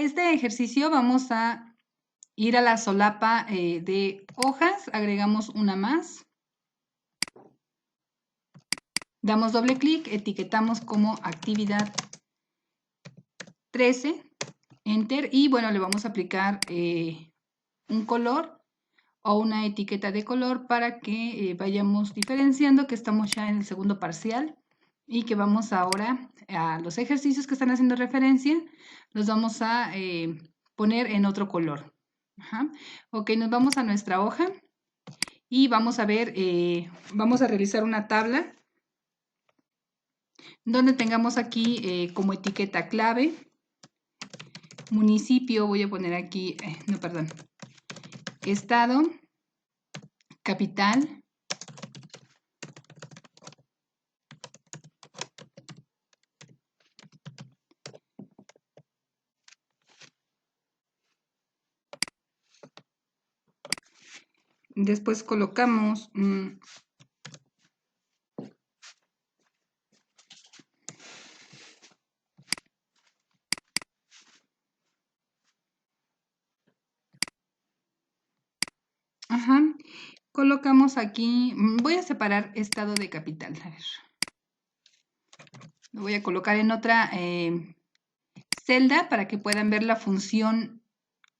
este ejercicio vamos a ir a la solapa de hojas, agregamos una más. Damos doble clic, etiquetamos como actividad 13, enter, y bueno, le vamos a aplicar un color o una etiqueta de color para que vayamos diferenciando que estamos ya en el segundo parcial y que vamos ahora a los ejercicios que están haciendo referencia, los vamos a poner en otro color. Ajá. Ok, nos vamos a nuestra hoja y vamos a ver, vamos a realizar una tabla donde tengamos aquí como etiqueta clave, municipio, voy a poner aquí, no, perdón, estado, capital, después colocamos ajá, colocamos aquí, voy a separar estado de capital, a ver, lo voy a colocar en otra celda para que puedan ver la función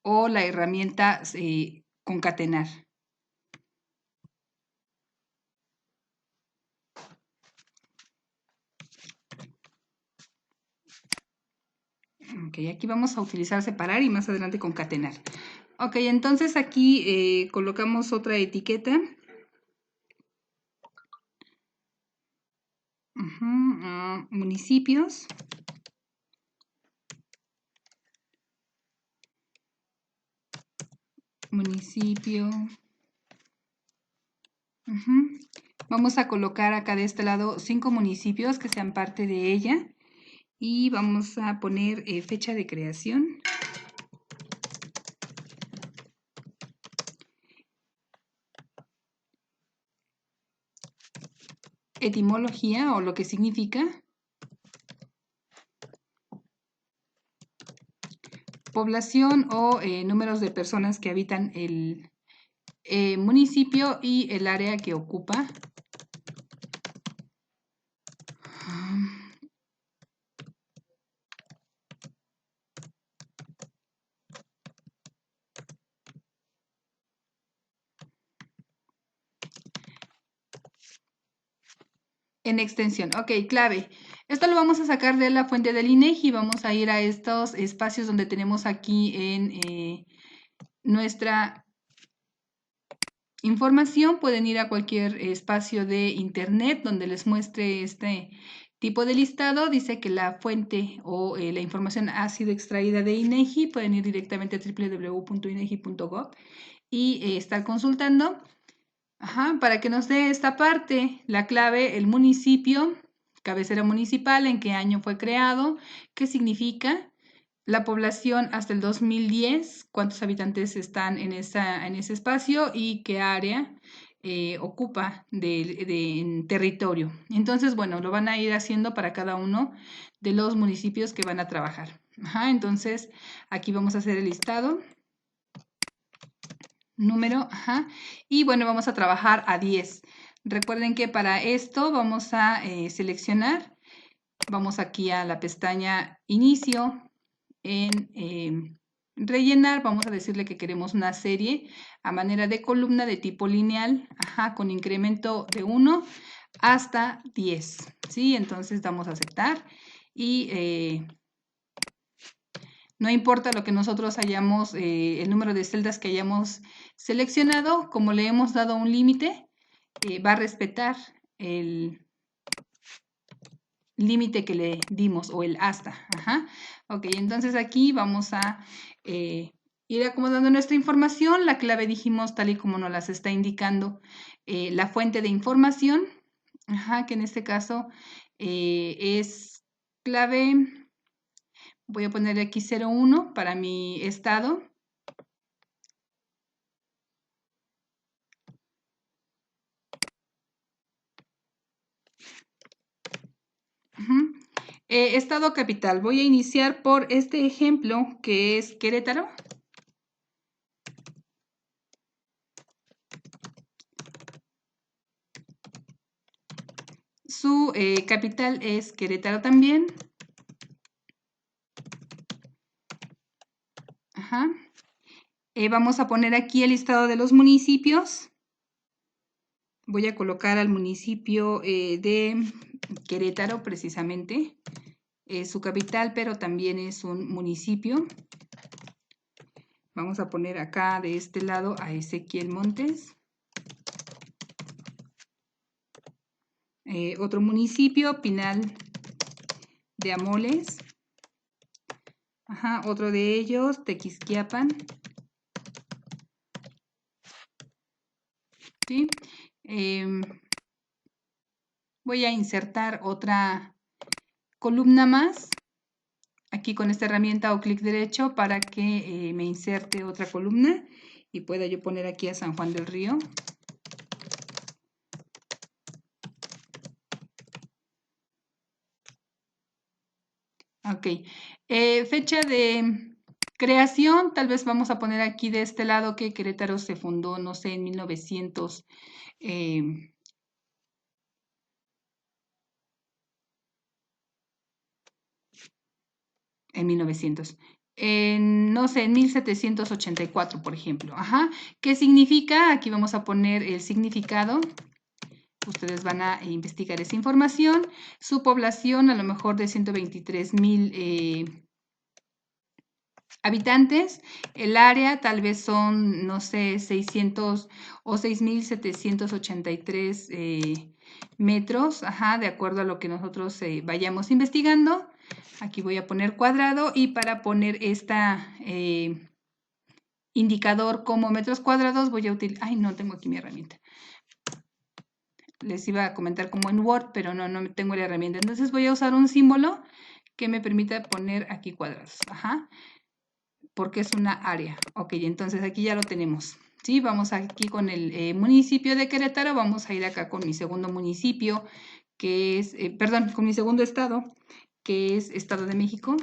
o la herramienta concatenar. Ok, aquí vamos a utilizar separar y más adelante concatenar. Ok, entonces aquí colocamos otra etiqueta. Municipios. Municipio. Vamos a colocar acá de este lado 5 municipios que sean parte de ella. Y vamos a poner fecha de creación. Etimología o lo que significa. Población o números de personas que habitan el municipio y el área que ocupa. En extensión, ok, clave. Esto lo vamos a sacar de la fuente del INEGI. Vamos a ir a estos espacios donde tenemos aquí en nuestra información. Pueden ir a cualquier espacio de internet donde les muestre este tipo de listado. Dice que la fuente o la información ha sido extraída de INEGI. Pueden ir directamente a www.inegi.gov y estar consultando. Ajá, para que nos dé esta parte, la clave, el municipio, cabecera municipal, en qué año fue creado, qué significa, la población hasta el 2010, cuántos habitantes están en ese espacio y qué área ocupa en territorio. Entonces, bueno, lo van a ir haciendo para cada uno de los municipios que van a trabajar. Ajá, entonces, aquí vamos a hacer el listado. Número, ajá. Y bueno, vamos a trabajar a 10. Recuerden que para esto vamos a seleccionar, vamos aquí a la pestaña Inicio, en rellenar, vamos a decirle que queremos una serie a manera de columna de tipo lineal, ajá, con incremento de 1 hasta 10, ¿sí? Entonces damos a aceptar y no importa lo que nosotros hayamos, el número de celdas que hayamos seleccionado, como le hemos dado un límite, va a respetar el límite que le dimos o el hasta. Ajá. Ok, entonces aquí vamos a ir acomodando nuestra información. La clave dijimos tal y como nos las está indicando la fuente de información, ajá, que en este caso es clave. Voy a poner aquí 01 para mi estado. Estado capital. Voy a iniciar por este ejemplo que es Querétaro. Su capital es Querétaro también. Ajá. Vamos a poner aquí el listado de los municipios. Voy a colocar al municipio de Querétaro precisamente. Es su capital, pero también es un municipio. Vamos a poner acá de este lado a Ezequiel Montes. Otro municipio, Pinal de Amoles. Ajá, otro de ellos, Tequisquiapan. ¿Sí? Voy a insertar otra columna más aquí con esta herramienta o clic derecho para que me inserte otra columna y pueda yo poner aquí a San Juan del Río. Ok, fecha de creación, tal vez vamos a poner aquí de este lado que Querétaro se fundó, no sé, en 1900. En 1900. No sé, en 1784, por ejemplo. Ajá. ¿Qué significa? Aquí vamos a poner el significado. Ustedes van a investigar esa información. Su población a lo mejor de 123,000 habitantes. El área tal vez son, no sé, 600 o 6,783 metros, ajá, de acuerdo a lo que nosotros vayamos investigando. Aquí voy a poner cuadrado y para poner esta indicador como metros cuadrados voy a utilizar, ay, no tengo aquí mi herramienta. Les iba a comentar como en Word, pero no tengo la herramienta. Entonces voy a usar un símbolo que me permita poner aquí cuadrados, ajá, porque es una área. Ok, entonces aquí ya lo tenemos. ¿Sí? Vamos aquí con el municipio de Querétaro, vamos a ir acá con mi segundo municipio, que es, perdón, con mi segundo estado, que es Estado de México.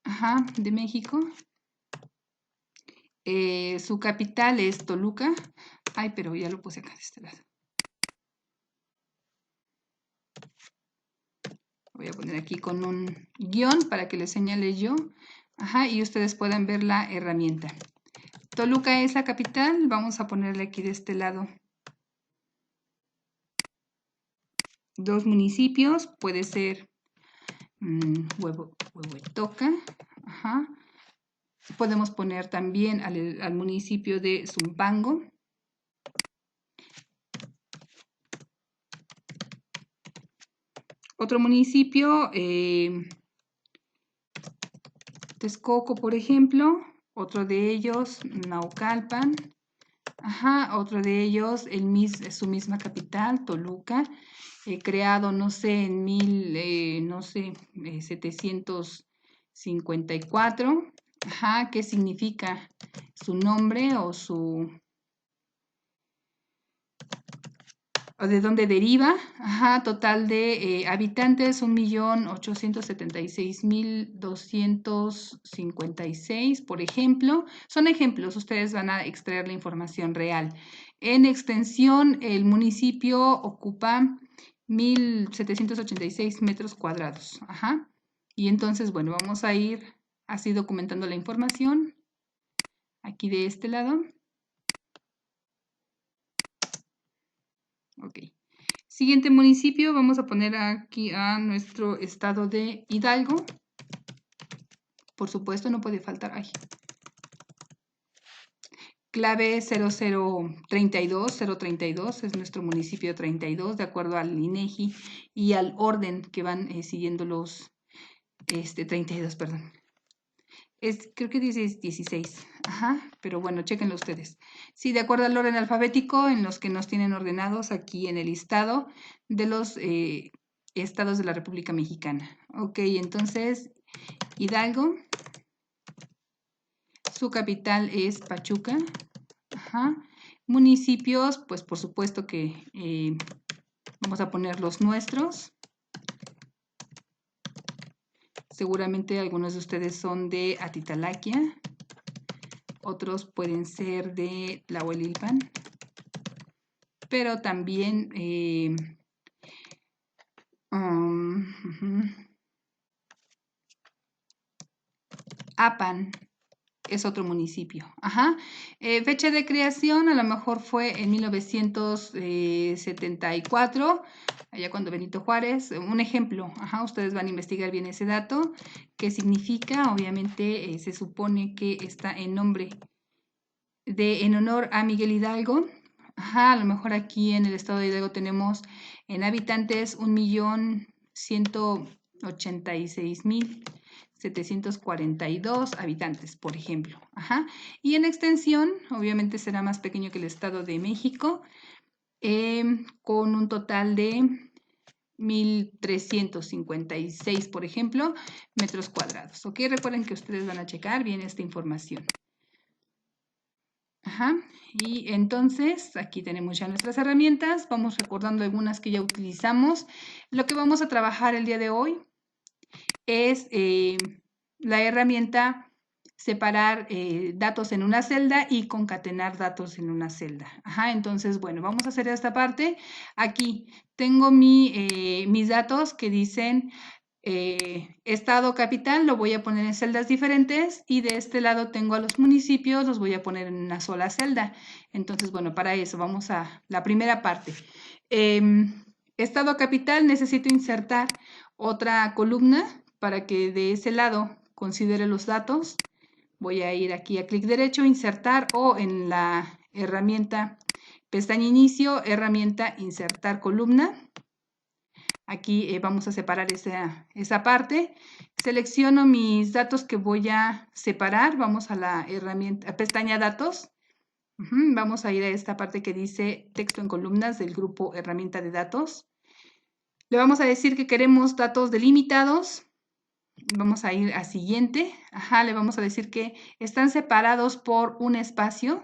Ajá, de México. Su capital es Toluca. Ay, pero ya lo puse acá de este lado. Voy a poner aquí con un guión para que les señale yo. Ajá, y ustedes puedan ver la herramienta. Toluca es la capital. Vamos a ponerle aquí de este lado dos municipios. Puede ser Huehuetoca. Ajá. Podemos poner también al municipio de Zumpango. Otro municipio, Texcoco, por ejemplo. Otro de ellos, Naucalpan. Ajá, otro de ellos, su misma capital, Toluca. Creado, no sé, en 754. Ajá, ¿qué significa su nombre o de dónde deriva? Ajá, total de habitantes 1,876,256, por ejemplo. Son ejemplos, ustedes van a extraer la información real. En extensión, el municipio ocupa 1,786 metros cuadrados. Ajá. Y entonces, bueno, vamos a ir así documentando la información. Aquí de este lado. Ok. Siguiente municipio, vamos a poner aquí a nuestro estado de Hidalgo. Por supuesto, no puede faltar. Ay. Clave 0032, 032 es nuestro municipio 32, de acuerdo al INEGI y al orden que van siguiendo los 32, perdón. Creo que dice 16. Ajá, pero bueno, chéquenlo ustedes. Sí, de acuerdo al orden alfabético en los que nos tienen ordenados aquí en el listado de los estados de la República Mexicana. Ok, entonces, Hidalgo. Su capital es Pachuca. Ajá. municipios, pues por supuesto que vamos a poner los nuestros. Seguramente algunos de ustedes son de Atitalaquia, otros pueden ser de Tlahuelilpan, pero también Apan es otro municipio. Ajá. Fecha de creación a lo mejor fue en 1974, allá cuando Benito Juárez. Un ejemplo, ajá, ustedes van a investigar bien ese dato. ¿Qué significa? Obviamente se supone que está en nombre en honor a Miguel Hidalgo. Ajá, a lo mejor aquí en el estado de Hidalgo tenemos en habitantes 1.186.742 habitantes, por ejemplo. Ajá. Y en extensión, obviamente será más pequeño que el Estado de México, con un total de 1.356, por ejemplo, metros cuadrados. ¿Ok? Recuerden que ustedes van a checar bien esta información. Ajá. Y entonces aquí tenemos ya nuestras herramientas. Vamos recordando algunas que ya utilizamos. Lo que vamos a trabajar el día de hoy es la herramienta separar datos en una celda y concatenar datos en una celda. Ajá, entonces, bueno, vamos a hacer esta parte. Aquí tengo mis datos que dicen estado capital, lo voy a poner en celdas diferentes y de este lado tengo a los municipios, los voy a poner en una sola celda. Entonces, bueno, para eso vamos a la primera parte. Estado capital, necesito insertar otra columna para que de ese lado considere los datos. Voy a ir aquí a clic derecho, insertar o en la herramienta pestaña inicio, herramienta insertar columna. Aquí vamos a separar esa parte. Selecciono mis datos que voy a separar. Vamos a la herramienta, pestaña datos. Vamos a ir a esta parte que dice texto en columnas del grupo herramienta de datos. Le vamos a decir que queremos datos delimitados. Vamos a ir a siguiente. Ajá, le vamos a decir que están separados por un espacio.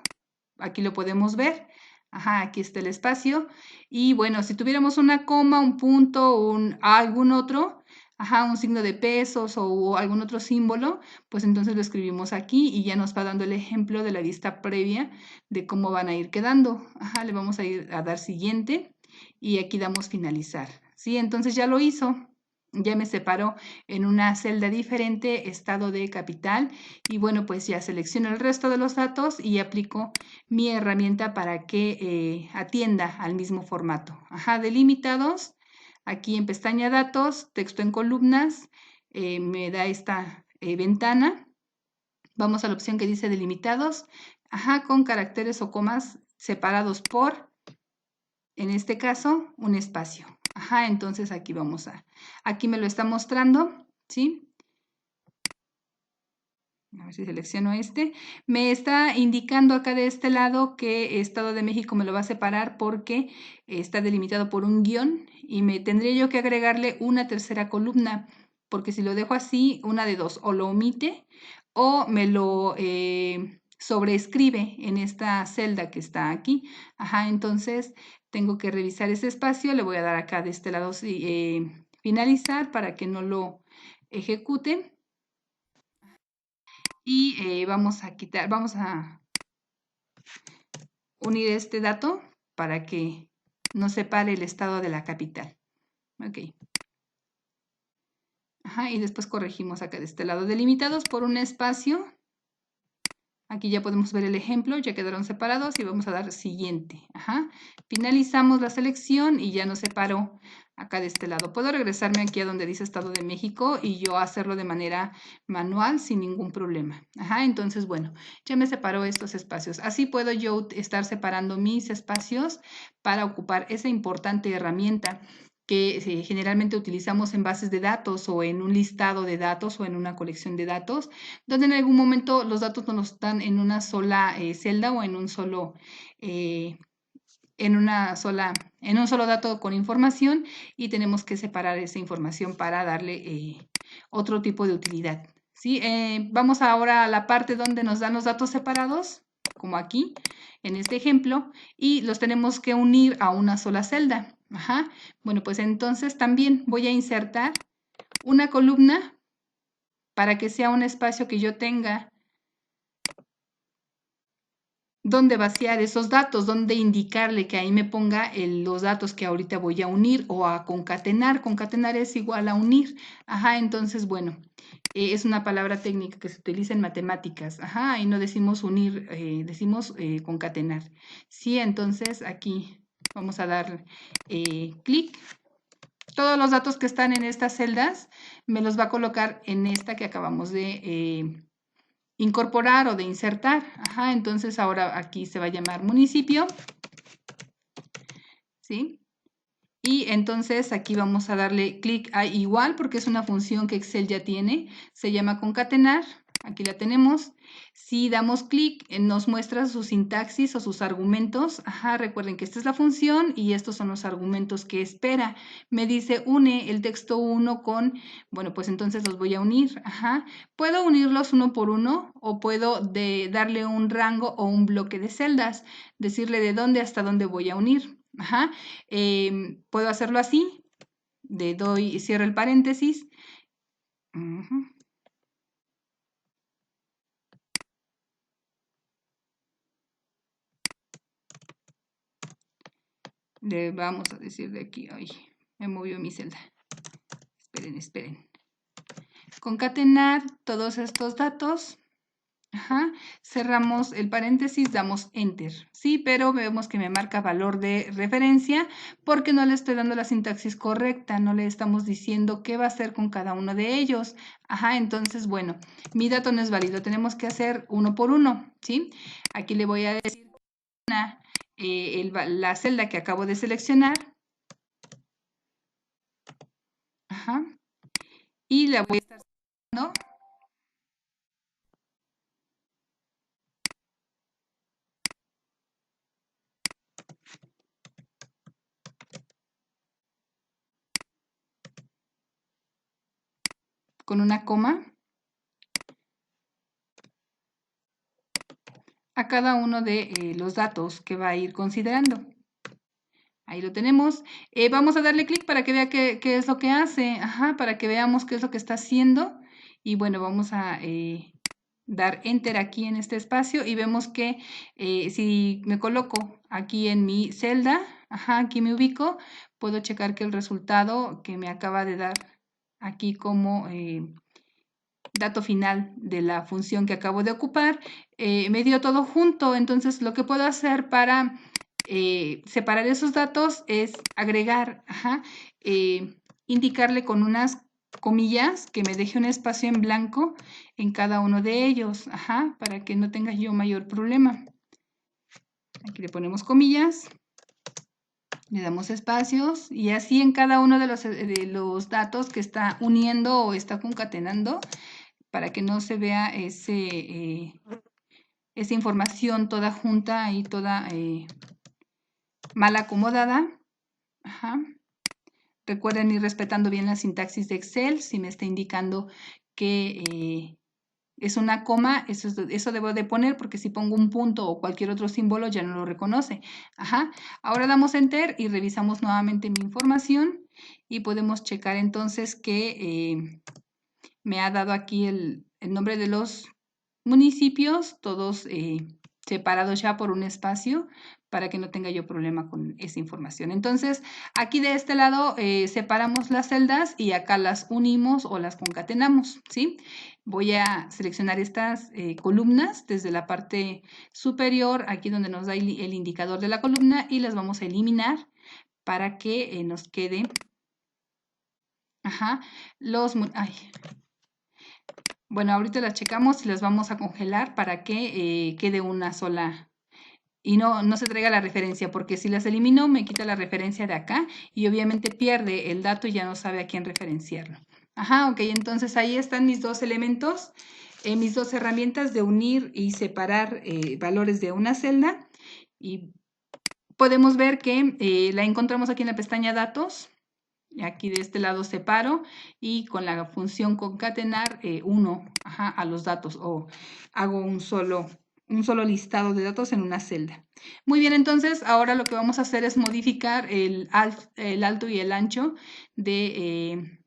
Aquí lo podemos ver. Ajá, aquí está el espacio. Y bueno, si tuviéramos una coma, un punto, algún otro, ajá, un signo de pesos o algún otro símbolo, pues entonces lo escribimos aquí y ya nos va dando el ejemplo de la vista previa de cómo van a ir quedando. Ajá, le vamos a ir a dar siguiente y aquí damos finalizar. Sí, entonces ya lo hizo. Ya me separó en una celda diferente, estado de capital, y bueno, pues ya selecciono el resto de los datos y aplico mi herramienta para que atienda al mismo formato. Ajá, delimitados, aquí en pestaña datos, texto en columnas, me da esta ventana. Vamos a la opción que dice delimitados, ajá, con caracteres o comas separados por, en este caso, un espacio. Ajá, entonces aquí aquí me lo está mostrando, ¿sí? A ver si selecciono este. Me está indicando acá de este lado que Estado de México me lo va a separar porque está delimitado por un guión y me tendría yo que agregarle una tercera columna, porque si lo dejo así, una de dos, o lo omite o me lo sobreescribe en esta celda que está aquí. Ajá, entonces tengo que revisar ese espacio, le voy a dar acá de este lado finalizar para que no lo ejecute. Y vamos a unir este dato para que nos separe el estado de la capital. Ok. Ajá, y después corregimos acá de este lado, delimitados por un espacio. Aquí ya podemos ver el ejemplo, ya quedaron separados y vamos a dar siguiente. Ajá. Finalizamos la selección y ya nos separó acá de este lado. Puedo regresarme aquí a donde dice Estado de México y yo hacerlo de manera manual sin ningún problema. Ajá, entonces, bueno, ya me separó estos espacios. Así puedo yo estar separando mis espacios para ocupar esa importante herramienta que generalmente utilizamos en bases de datos o en un listado de datos o en una colección de datos, donde en algún momento los datos no nos están en una sola celda o en un solo en un solo dato con información y tenemos que separar esa información para darle otro tipo de utilidad. ¿Sí? Vamos ahora a la parte donde nos dan los datos separados. como aquí, en este ejemplo, y los tenemos que unir a una sola celda. Ajá. Bueno, pues entonces también voy a insertar una columna para que sea un espacio que yo tenga donde vaciar esos datos, donde indicarle que ahí me ponga los datos que ahorita voy a unir o a concatenar. Concatenar es igual a unir. Ajá, entonces, bueno, es una palabra técnica que se utiliza en matemáticas. Ajá, y no decimos unir, decimos concatenar. Sí, entonces aquí vamos a dar clic. Todos los datos que están en estas celdas me los va a colocar en esta que acabamos de incorporar o de insertar. Ajá, entonces ahora aquí se va a llamar municipio. ¿Sí? Y entonces aquí vamos a darle clic a igual porque es una función que Excel ya tiene. Se llama concatenar. Aquí la tenemos. Si damos clic, nos muestra su sintaxis o sus argumentos. Ajá, recuerden que esta es la función y estos son los argumentos que espera. Me dice une el texto 1 con, bueno, pues entonces los voy a unir. Ajá. Puedo unirlos uno por uno o puedo darle un rango o un bloque de celdas. Decirle de dónde hasta dónde voy a unir. Ajá. Puedo hacerlo así. Le doy y cierro el paréntesis. Le vamos a decir de aquí. Ay, me movió mi celda. Esperen, esperen. Concatenar todos estos datos. Ajá. Cerramos el paréntesis, damos enter. Sí, pero vemos que me marca valor de referencia porque no le estoy dando la sintaxis correcta, no le estamos diciendo qué va a hacer con cada uno de ellos. Ajá, entonces, bueno, mi dato no es válido, tenemos que hacer uno por uno, ¿sí? Aquí le voy a decir la celda que acabo de seleccionar. Ajá. Y la voy a estar seleccionando. Con una coma a cada uno de los datos que va a ir considerando. Ahí lo tenemos. Vamos a darle clic para que vea qué es lo que hace. Ajá, para que veamos qué es lo que está haciendo. Y bueno, vamos a dar enter aquí en este espacio y vemos que si me coloco aquí en mi celda, ajá, aquí me ubico, puedo checar que el resultado que me acaba de dar aquí como dato final de la función que acabo de ocupar, me dio todo junto. Entonces, lo que puedo hacer para separar esos datos es agregar, ajá, indicarle con unas comillas que me deje un espacio en blanco en cada uno de ellos, ajá, para que no tenga yo mayor problema. Aquí le ponemos comillas, le damos espacios y así en cada uno de los datos que está uniendo o está concatenando, para que no se vea esa información toda junta y toda mal acomodada. Ajá. Recuerden ir respetando bien la sintaxis de Excel. Si me está indicando que es una coma, eso debo de poner porque si pongo un punto o cualquier otro símbolo ya no lo reconoce. Ajá. Ahora damos Enter y revisamos nuevamente mi información y podemos checar entonces que me ha dado aquí el nombre de los municipios, todos separados ya por un espacio para que no tenga yo problema con esa información. Entonces, aquí de este lado separamos las celdas y acá las unimos o las concatenamos, ¿sí? Voy a seleccionar estas columnas desde la parte superior, aquí donde nos da el indicador de la columna, y las vamos a eliminar para que nos quede, ajá, bueno, ahorita las checamos y las vamos a congelar para que quede una sola y no se traiga la referencia, porque si las elimino me quita la referencia de acá y obviamente pierde el dato y ya no sabe a quién referenciarlo. Ajá, ok, entonces ahí están mis dos elementos, mis dos herramientas de unir y separar valores de una celda. Y podemos ver que la encontramos aquí en la pestaña datos. Aquí de este lado separo y con la función concatenar uno a los datos o hago un solo un solo listado de datos en una celda. Muy bien, entonces ahora lo que vamos a hacer es modificar el alto y el ancho de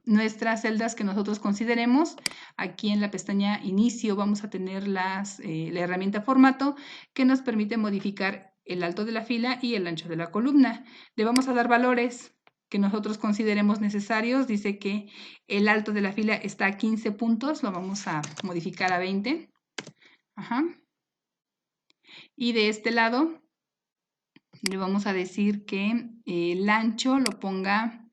nuestras celdas que nosotros consideremos. Aquí en la pestaña Inicio vamos a tener la herramienta Formato que nos permite modificar el alto de la fila y el ancho de la columna. Le vamos a dar valores que nosotros consideremos necesarios. Dice que el alto de la fila está a 15 puntos, lo vamos a modificar a 20. Ajá. Y de este lado le vamos a decir que el ancho lo ponga,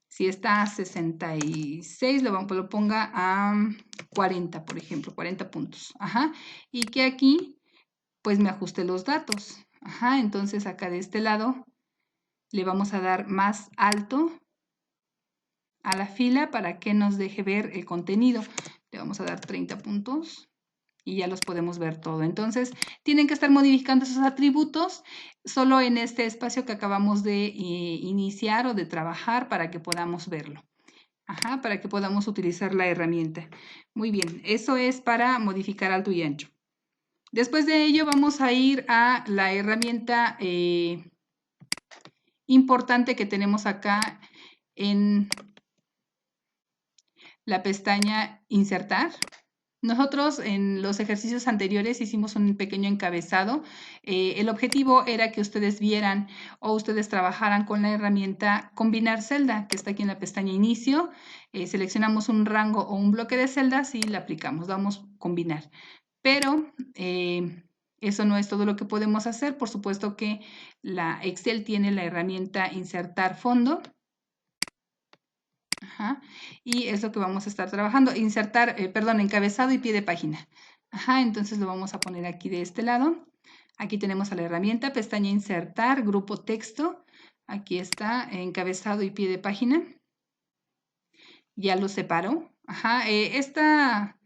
si está a 66, lo ponga a 40, por ejemplo, 40 puntos. Ajá. Y que aquí, pues me ajuste los datos. Ajá. Entonces acá de este lado le vamos a dar más alto a la fila para que nos deje ver el contenido. Le vamos a dar 30 puntos y ya los podemos ver todo. Entonces, tienen que estar modificando esos atributos solo en este espacio que acabamos de iniciar o de trabajar para que podamos verlo. Ajá, para que podamos utilizar la herramienta. Muy bien, eso es para modificar alto y ancho. Después de ello vamos a ir a la herramienta importante que tenemos acá en la pestaña Insertar. Nosotros en los ejercicios anteriores hicimos un pequeño encabezado. El objetivo era que ustedes vieran o ustedes trabajaran con la herramienta Combinar celda, que está aquí en la pestaña Inicio. Seleccionamos un rango o un bloque de celdas y la aplicamos, damos Combinar. Pero eso no es todo lo que podemos hacer. Por supuesto que la Excel tiene la herramienta Insertar fondo. Ajá. Y es lo que vamos a estar trabajando. Insertar, encabezado y pie de página. Ajá, entonces lo vamos a poner aquí de este lado. Aquí tenemos a la herramienta, pestaña Insertar, grupo texto. Aquí está, encabezado y pie de página. Ya lo separo. Ajá, esta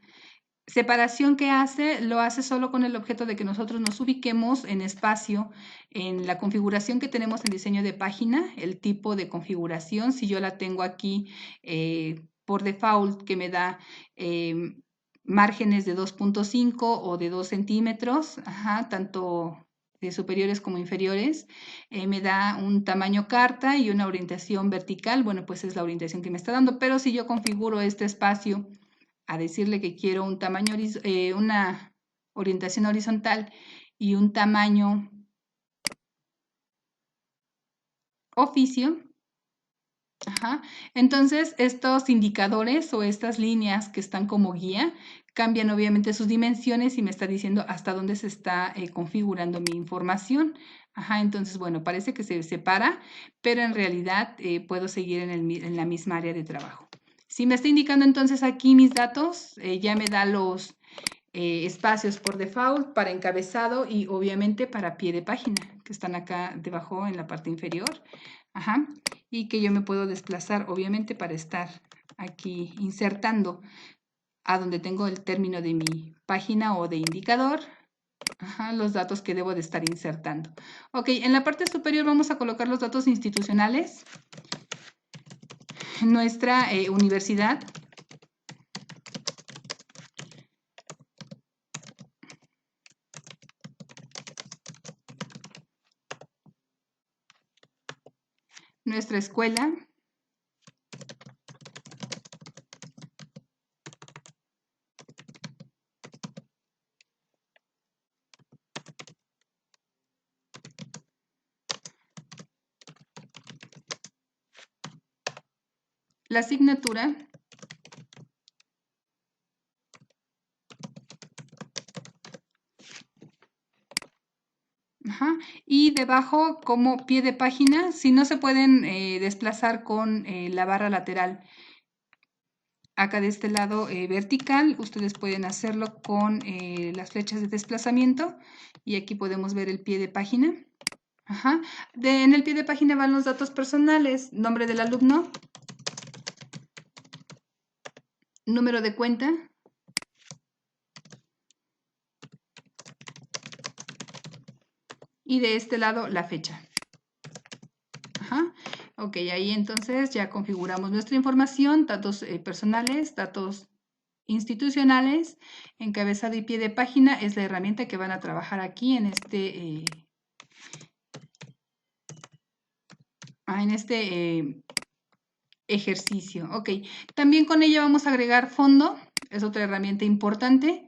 separación que hace, lo hace solo con el objeto de que nosotros nos ubiquemos en espacio en la configuración que tenemos en diseño de página, el tipo de configuración. Si yo la tengo aquí por default que me da márgenes de 2.5 o de 2 centímetros, ajá, tanto de superiores como inferiores, me da un tamaño carta y una orientación vertical. Bueno, pues es la orientación que me está dando, pero si yo configuro este espacio a decirle que quiero un tamaño, una orientación horizontal y un tamaño oficio. Ajá. Entonces, estos indicadores o estas líneas que están como guía cambian obviamente sus dimensiones y me está diciendo hasta dónde se está configurando mi información. Ajá, entonces, bueno, parece que se separa, pero en realidad puedo seguir en la misma área de trabajo. Si me está indicando entonces aquí mis datos, ya me da los espacios por default para encabezado y obviamente para pie de página, que están acá debajo en la parte inferior. Ajá, y que yo me puedo desplazar obviamente para estar aquí insertando a donde tengo el término de mi página o de indicador. Ajá, los datos que debo de estar insertando. Ok, en la parte superior vamos a colocar los datos institucionales. Nuestra universidad. Nuestra escuela. La asignatura. Ajá. Y debajo como pie de página, si no se pueden desplazar con la barra lateral acá de este lado vertical, ustedes pueden hacerlo con las flechas de desplazamiento y aquí podemos ver el pie de página. Ajá. En el pie de página van los datos personales, nombre del alumno, número de cuenta, y de este lado la fecha. Ajá. Ok, ahí entonces ya configuramos nuestra información, datos personales, datos institucionales, encabezado y pie de página es la herramienta que van a trabajar aquí en este ejercicio. Ok, también con ella vamos a agregar fondo, es otra herramienta importante.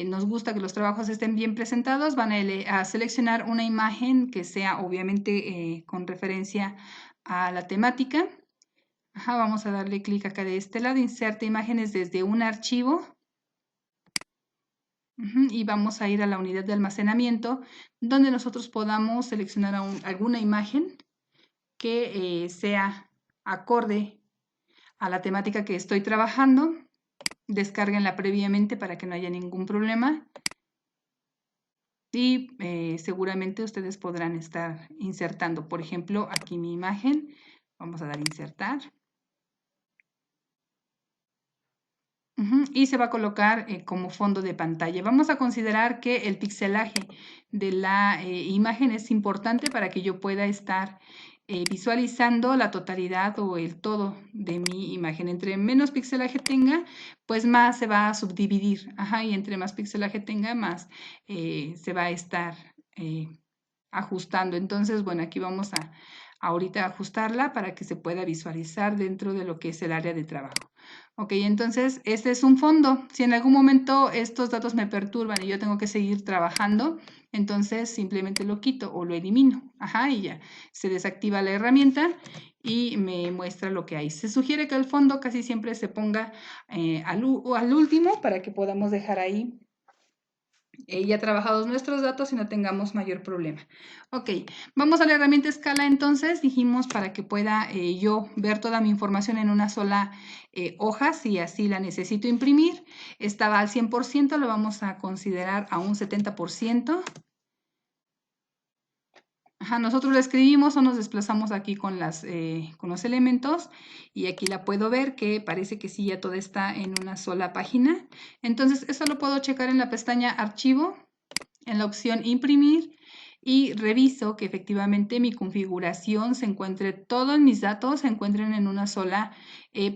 Nos gusta que los trabajos estén bien presentados. Van a seleccionar una imagen que sea obviamente con referencia a la temática. Ajá, vamos a darle clic acá de este lado, inserte imágenes desde un archivo. Y vamos a ir a la unidad de almacenamiento, donde nosotros podamos seleccionar alguna imagen que sea acorde a la temática que estoy trabajando. Descárguenla previamente para que no haya ningún problema. Y seguramente ustedes podrán estar insertando. Por ejemplo, aquí mi imagen. Vamos a dar insertar. Y se va a colocar como fondo de pantalla. Vamos a considerar que el pixelaje de la imagen es importante para que yo pueda estar visualizando la totalidad o el todo de mi imagen. Entre menos pixelaje tenga, pues más se va a subdividir. Y entre más pixelaje tenga, más se va a estar ajustando. Entonces, bueno, aquí vamos a ahorita ajustarla para que se pueda visualizar dentro de lo que es el área de trabajo. Ok, entonces este es un fondo. Si en algún momento estos datos me perturban y yo tengo que seguir trabajando, entonces simplemente lo quito o lo elimino. Y ya se desactiva la herramienta y me muestra lo que hay. Se sugiere que el fondo casi siempre se ponga al último para que podamos dejar ahí ya trabajados nuestros datos y no tengamos mayor problema. Ok, vamos a la herramienta escala entonces, dijimos para que pueda yo ver toda mi información en una sola hoja, si así la necesito imprimir. Estaba al 100%, lo vamos a considerar a un 70%. Nosotros lo escribimos o nos desplazamos aquí con los elementos y aquí la puedo ver que parece que sí ya todo está en una sola página. Entonces eso lo puedo checar en la pestaña archivo, en la opción imprimir y reviso que efectivamente mi configuración se encuentre, todos mis datos se encuentren en una sola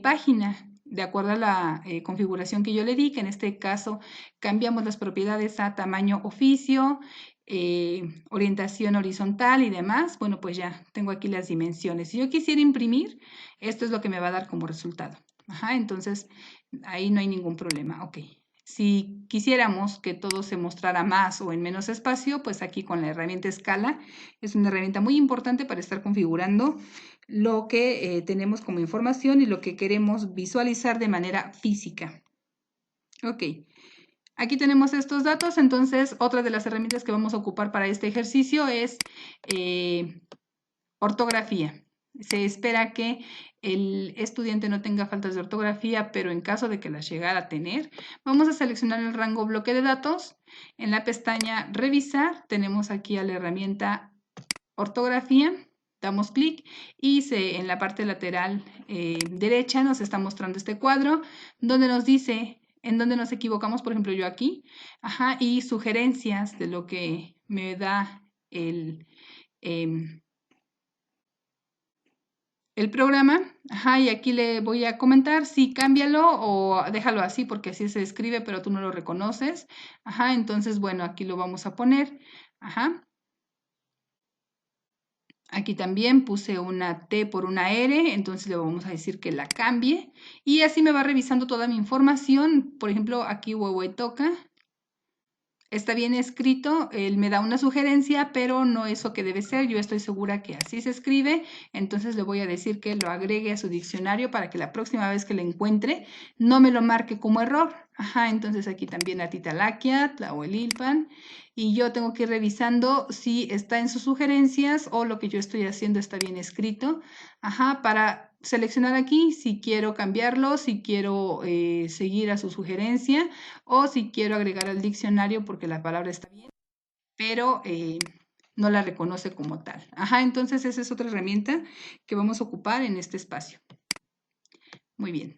página. De acuerdo a la configuración que yo le di, que en este caso cambiamos las propiedades a tamaño oficio, orientación horizontal y demás, bueno, pues ya tengo aquí las dimensiones. Si yo quisiera imprimir, esto es lo que me va a dar como resultado. Entonces, ahí no hay ningún problema. Ok. Si quisiéramos que todo se mostrara más o en menos espacio, pues aquí con la herramienta escala es una herramienta muy importante para estar configurando lo que tenemos como información y lo que queremos visualizar de manera física. Ok, aquí tenemos estos datos, entonces otra de las herramientas que vamos a ocupar para este ejercicio es ortografía. Se espera que el estudiante no tenga faltas de ortografía, pero en caso de que las llegara a tener, vamos a seleccionar el rango bloque de datos. En la pestaña revisar tenemos aquí a la herramienta ortografía, damos clic y en la parte lateral derecha nos está mostrando este cuadro donde nos dice en dónde nos equivocamos, por ejemplo yo aquí, y sugerencias de lo que me da el programa, y aquí le voy a comentar si cámbialo o déjalo así porque así se escribe, pero tú no lo reconoces. Entonces, bueno, aquí lo vamos a poner. Aquí también puse una T por una R, entonces le vamos a decir que la cambie. Y así me va revisando toda mi información. Por ejemplo, aquí toca. Está bien escrito, él me da una sugerencia, pero no eso que debe ser. Yo estoy segura que así se escribe, entonces le voy a decir que lo agregue a su diccionario para que la próxima vez que lo encuentre no me lo marque como error. Entonces aquí también la titalaquia, tlahuelilpan, y yo tengo que ir revisando si está en sus sugerencias o lo que yo estoy haciendo está bien escrito, para seleccionar aquí si quiero cambiarlo, si quiero seguir a su sugerencia o si quiero agregar al diccionario porque la palabra está bien, pero no la reconoce como tal. Entonces esa es otra herramienta que vamos a ocupar en este espacio. Muy bien.